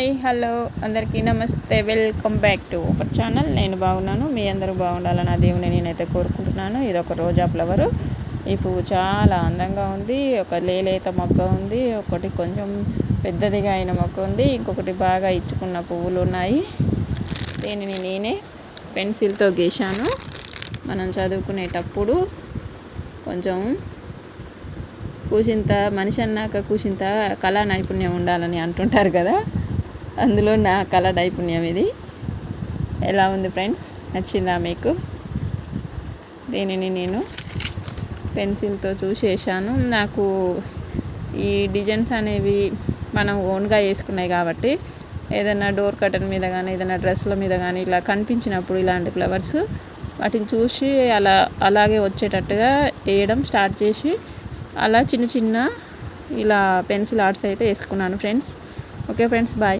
Hi hello అందరికీ నమస్తే, welcome back to our channel. నేను బాగున్నాను, మీ అందరూ బాగుండాలని ఆ దేవుని నేనైతే కోరుకుంటున్నాను. ఇది ఒక రోజా ఫ్లవరు. ఈ పువ్వు చాలా అందంగా ఉంది. ఒక లేలేత మొగ్గ ఉంది, ఒకటి కొంచెం పెద్దదిగా అయిన మొగ్గ ఉంది, ఇంకొకటి బాగా ఇచ్చుకున్న పువ్వులు ఉన్నాయి. దీనిని నేనే పెన్సిల్తో గీశాను. మనం చదువుకునేటప్పుడు కొంచెం కూసింత మనిషి అన్నాక కూసింత కళా నైపుణ్యం ఉండాలని అంటుంటారు కదా, అందులో నా కళా నైపుణ్యం ఇది. ఎలా ఉంది ఫ్రెండ్స్, నచ్చిందా మీకు? దీనిని నేను పెన్సిల్తో చూసేసాను. నాకు ఈ డిజైన్స్ అనేవి మనం ఓన్గా వేసుకున్నాయి కాబట్టి ఏదైనా డోర్ కర్టన్ మీద కానీ ఏదైనా డ్రెస్ల మీద కానీ ఇలా కనిపించినప్పుడు ఇలాంటి ఫ్లవర్స్ వాటిని చూసి అలాగే వచ్చేటట్టుగా వేయడం స్టార్ట్ చేసి అలా చిన్న చిన్న ఇలా పెన్సిల్ ఆర్ట్స్ అయితే వేసుకున్నాను ఫ్రెండ్స్. Okay friends, bye.